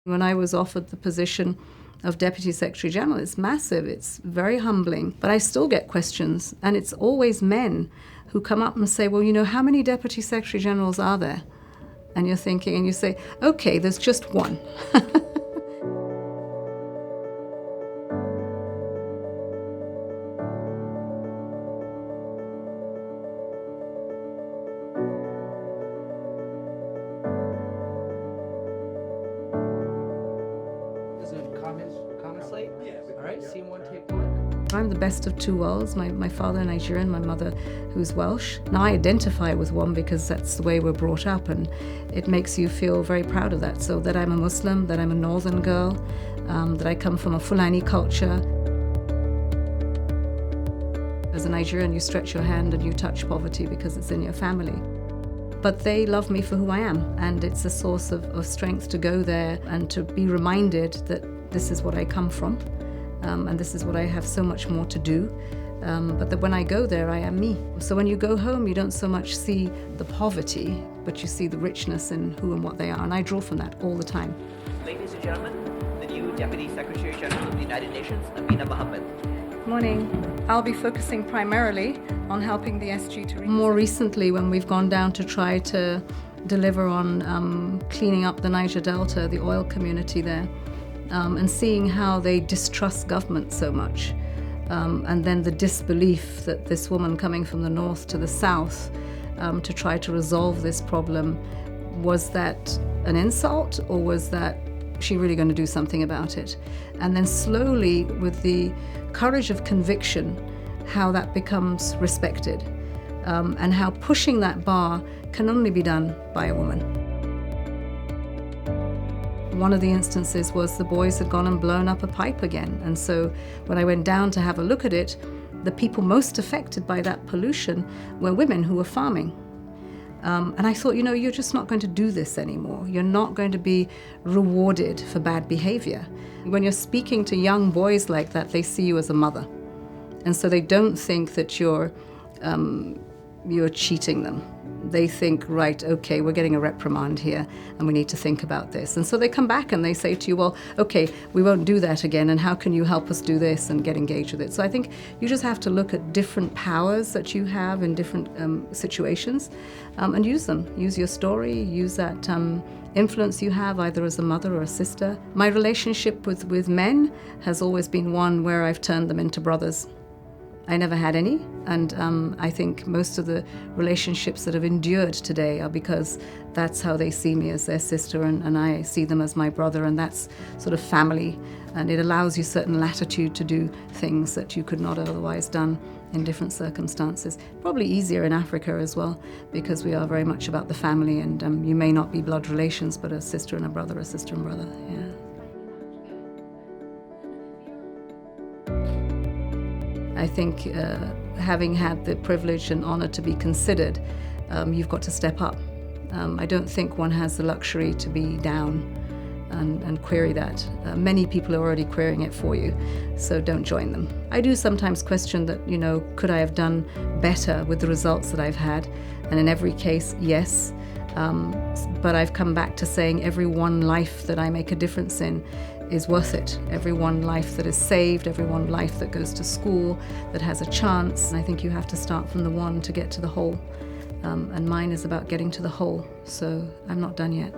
When I was offered the position of Deputy Secretary General, it's massive, it's very humbling, but I still get questions, and it's always men who come up and say, well, how many Deputy Secretary Generals are there? And you're thinking, and you say, okay, there's just one. I'm the best of two worlds. My father Nigerian, my mother who's Welsh. Now I identify with one because that's the way we're brought up, and it makes you feel very proud of that. So that I'm a Muslim, that I'm a northern girl, that I come from a Fulani culture. As a Nigerian, you stretch your hand and you touch poverty because it's in your family. But they love me for who I am, and it's a source of strength to go there and to be reminded that this is what I come from. And this is what I have so much more to do, but that when I go there, I am me. So when you go home, you don't so much see the poverty, but you see the richness in who and what they are, and I draw from that all the time. Ladies and gentlemen, the new Deputy Secretary General of the United Nations, Amina Mohammed. Morning. I'll be focusing primarily on helping the SG to... More recently, when we've gone down to try to deliver on cleaning up the Niger Delta, the oil community there, and seeing how they distrust government so much. And then the disbelief that this woman coming from the north to the south to try to resolve this problem, was that an insult, or was that she really going to do something about it? And then slowly, with the courage of conviction, how that becomes respected, and how pushing that bar can only be done by a woman. One of the instances was the boys had gone and blown up a pipe again. And so when I went down to have a look at it, the people most affected by that pollution were women who were farming. And I thought, you're just not going to do this anymore. You're not going to be rewarded for bad behavior. When you're speaking to young boys like that, they see you as a mother. And so they don't think that you're cheating them. They think, right, okay, we're getting a reprimand here and we need to think about this. And so they come back and they say to you, well, okay, we won't do that again, and how can you help us do this, and get engaged with it. So I think you just have to look at different powers that you have in different situations, and use them. Use your story, use that influence you have either as a mother or a sister. My relationship with men has always been one where I've turned them into brothers. I never had any, and I think most of the relationships that have endured today are because that's how they see me, as their sister, and I see them as my brother, and that's sort of family, and it allows you certain latitude to do things that you could not have otherwise done in different circumstances. Probably easier in Africa as well, because we are very much about the family, and you may not be blood relations, but a sister and a brother, a sister and brother, yeah. I think having had the privilege and honor to be considered, you've got to step up. I don't think one has the luxury to be down and query that. Many people are already querying it for you, so don't join them. I do sometimes question that, could I have done better with the results that I've had? And in every case, yes. But I've come back to saying every one life that I make a difference in is worth it. Every one life that is saved, every one life that goes to school, that has a chance. And I think you have to start from the one to get to the whole. And mine is about getting to the whole, so I'm not done yet.